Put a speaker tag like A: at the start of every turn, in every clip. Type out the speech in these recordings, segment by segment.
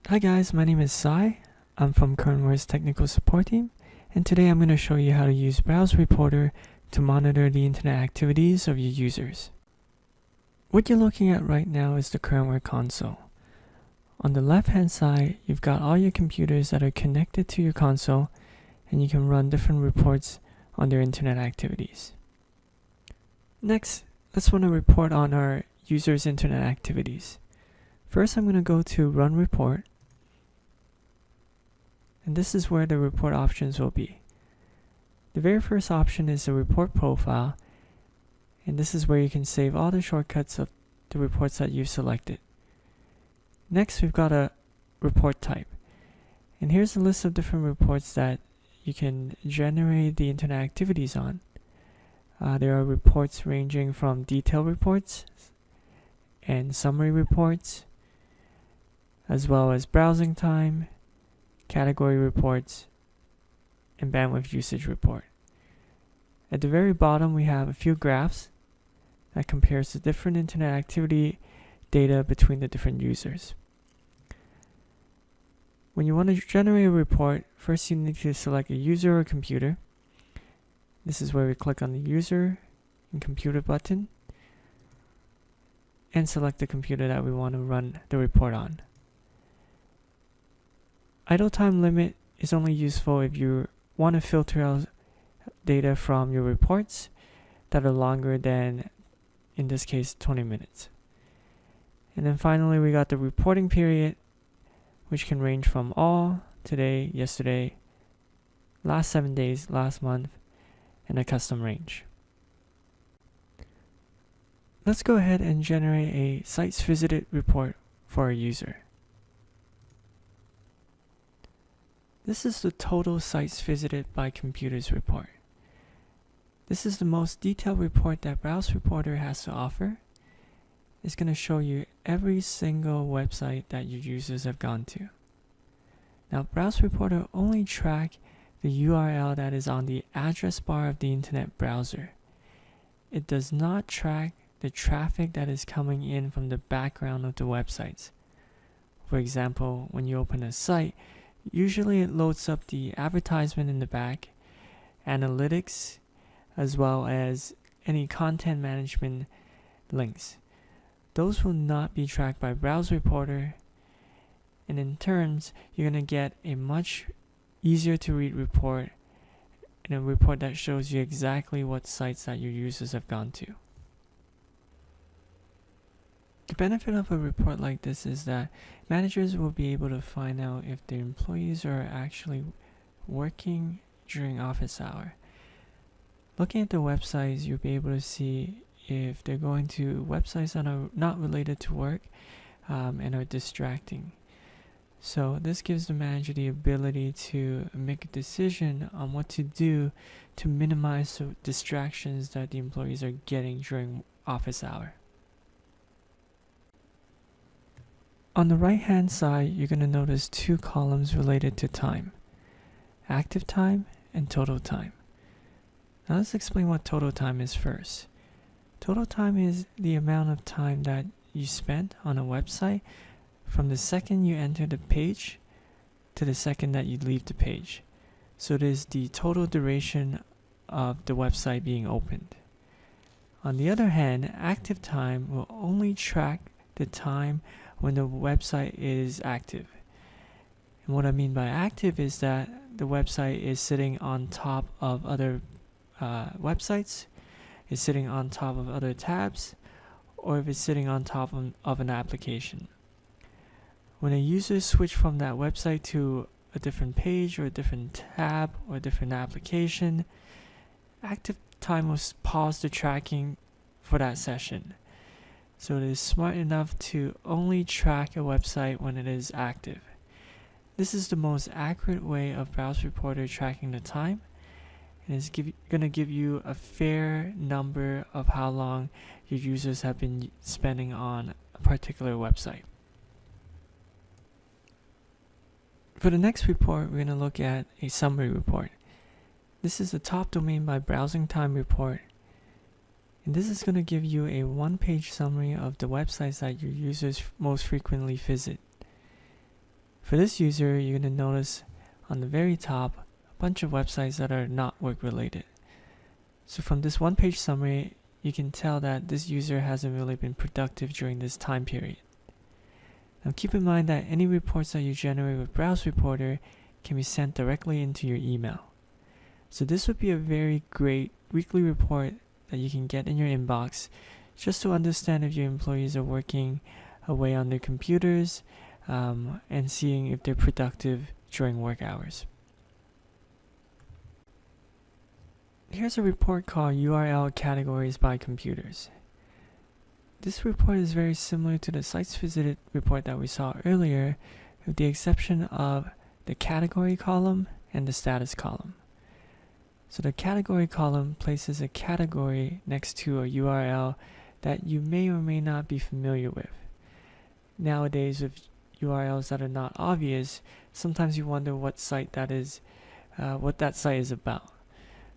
A: Hi guys, my name is Sai. I'm from Kernware's technical support team, and today I'm going to show you how to use BrowseReporter to monitor the internet activities of your users. What you're looking at right now is the Kernware console. On the left hand side, you've got all your computers that are connected to your console, and you can run different reports on their internet activities. Next, let's run a report on our users' internet activities. First, I'm going to go to Run Report, and this is where the report options will be. The very first option is the report profile, and this is where you can save all the shortcuts of the reports that you've selected. Next, we've got a report type, and here's a list of different reports that you can generate the internet activities on. There are reports ranging from detail reports and summary reports, as well as browsing time, category reports, and bandwidth usage report. At the very bottom, we have a few graphs that compares the different internet activity data between the different users. When you want to generate a report, first you need to select a user or computer. This is where we click on the user and computer button and select the computer that we want to run the report on. Idle time limit is only useful if you want to filter out data from your reports that are longer than, in this case, 20 minutes. And then finally, we got the reporting period, which can range from all, today, yesterday, last 7 days, last month, and a custom range. Let's go ahead and generate a sites visited report for a user. This is the total sites visited by computers report. This is the most detailed report that BrowseReporter has to offer. It's going to show you every single website that your users have gone to. Now, BrowseReporter only tracks the URL that is on the address bar of the internet browser. It does not track the traffic that is coming in from the background of the websites. For example, when you open a site, usually it loads up the advertisement in the back, analytics, as well as any content management links. Those will not be tracked by BrowseReporter, and in turns, you're going to get a much easier to read report, and a report that shows you exactly what sites that your users have gone to. The benefit of a report like this is that managers will be able to find out if their employees are actually working during office hour. Looking at the websites, you'll be able to see if they're going to websites that are not related to work and are distracting. So this gives the manager the ability to make a decision on what to do to minimize the distractions that the employees are getting during office hour. On the right hand side, you're going to notice two columns related to time: active time and total time. Now let's explain what total time is first. Total time is the amount of time that you spent on a website from the second you enter the page to the second that you leave the page. So it is the total duration of the website being opened. On the other hand, active time will only track the time when the website is active. And what I mean by active is that the website is sitting on top of other websites, is sitting on top of other tabs, or if it's sitting on top of an application. When a user switches from that website to a different page or a different tab or a different application, active time will pause the tracking for that session. So it is smart enough to only track a website when it is active. This is the most accurate way of BrowseReporter tracking the time, and it's going to give you a fair number of how long your users have been spending on a particular website. For the next report, we're going to look at a summary report. This is the top domain by browsing time report. And this is going to give you a one-page summary of the websites that your users most frequently visit. For this user, you're going to notice on the very top a bunch of websites that are not work related. So from this one-page summary, you can tell that this user hasn't really been productive during this time period. Now keep in mind that any reports that you generate with BrowseReporter can be sent directly into your email. So this would be a very great weekly report that you can get in your inbox just to understand if your employees are working away on their computers and seeing if they're productive during work hours. Here's a report called URL Categories by Computers. This report is very similar to the sites visited report that we saw earlier, with the exception of the category column and the status column. So the category column places a category next to a URL that you may or may not be familiar with. Nowadays, with URLs that are not obvious, sometimes you wonder what site that is, what that site is about.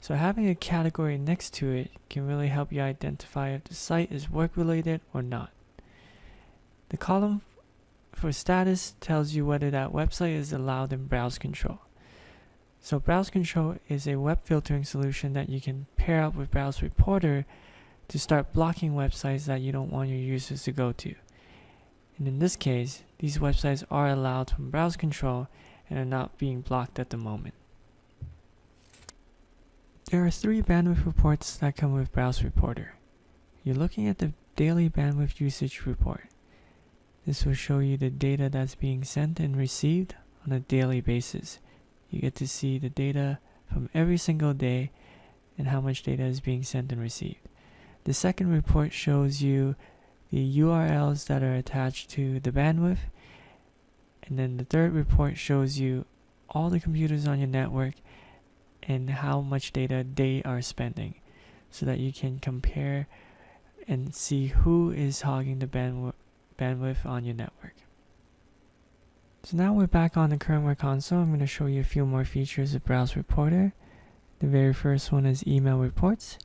A: So having a category next to it can really help you identify if the site is work-related or not. The column for status tells you whether that website is allowed in Browse Control. So Browse Control is a web filtering solution that you can pair up with BrowseReporter to start blocking websites that you don't want your users to go to. And in this case, these websites are allowed from Browse Control and are not being blocked at the moment. There are 3 bandwidth reports that come with BrowseReporter. You're looking at the daily bandwidth usage report. This will show you the data that's being sent and received on a daily basis. You get to see the data from every single day and how much data is being sent and received. The second report shows you the URLs that are attached to the bandwidth. And then the third report shows you all the computers on your network and how much data they are spending, so that you can compare and see who is hogging the bandwidth on your network. So now we're back on the current console. I'm going to show you a few more features of BrowseReporter. The very first one is email reports.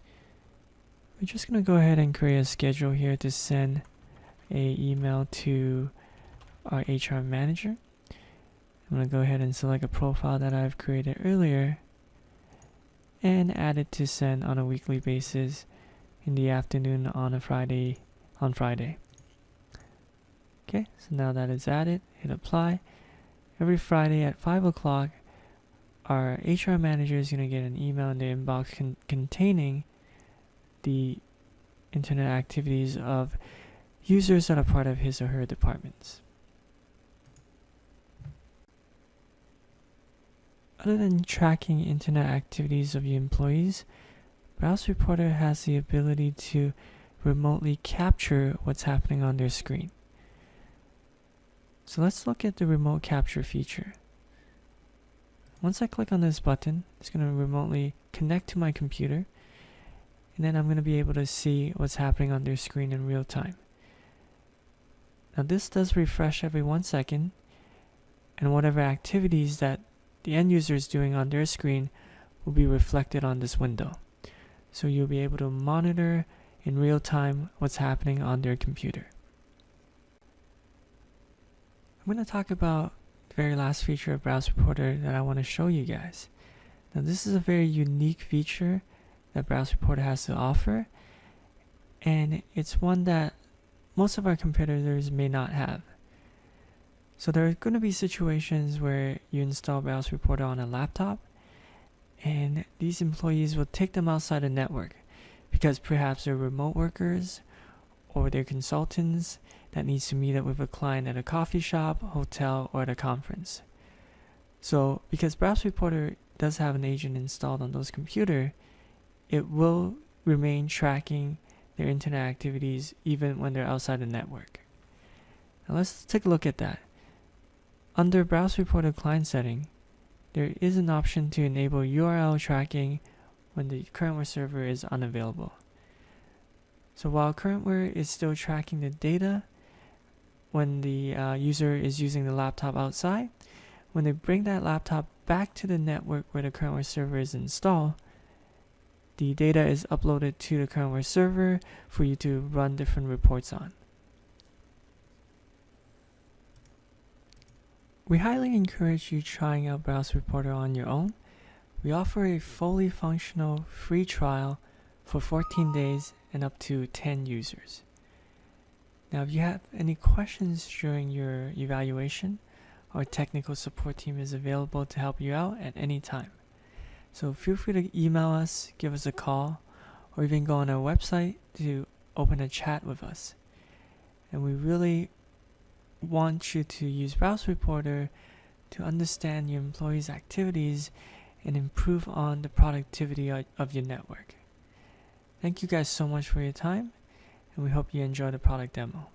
A: We're just going to go ahead and create a schedule here to send an email to our HR manager. I'm going to go ahead and select a profile that I've created earlier and add it to send on a weekly basis in the afternoon on Friday. Okay, so now that it's added, hit apply. Every Friday at 5 o'clock, our HR manager is going to get an email in their inbox containing the internet activities of users that are part of his or her departments. Other than tracking internet activities of your employees, BrowseReporter has the ability to remotely capture what's happening on their screen. So let's look at the remote capture feature. Once I click on this button, it's going to remotely connect to my computer, and then I'm going to be able to see what's happening on their screen in real time. Now this does refresh every 1 second, and whatever activities that the end user is doing on their screen will be reflected on this window. So you'll be able to monitor in real time what's happening on their computer. I'm going to talk about the very last feature of BrowseReporter that I want to show you guys. Now this is a very unique feature that BrowseReporter has to offer, and it's one that most of our competitors may not have. So there are going to be situations where you install BrowseReporter on a laptop, and these employees will take them outside the network because perhaps they're remote workers or they're consultants that needs to meet up with a client at a coffee shop, hotel, or at a conference. So because BrowseReporter does have an agent installed on those computers, it will remain tracking their internet activities even when they're outside the network. Now let's take a look at that. Under BrowseReporter client setting, there is an option to enable URL tracking when the currentware server is unavailable. So while currentware is still tracking the data when the user is using the laptop outside, when they bring that laptop back to the network where the currentware server is installed, the data is uploaded to the currentware server for you to run different reports on. We highly encourage you trying out BrowseReporter on your own. We offer a fully functional free trial for 14 days and up to 10 users. Now, if you have any questions during your evaluation, our technical support team is available to help you out at any time. So feel free to email us, give us a call, or even go on our website to open a chat with us. And we really want you to use BrowseReporter to understand your employees' activities and improve on the productivity of your network. Thank you guys so much for your time, and we hope you enjoy the product demo.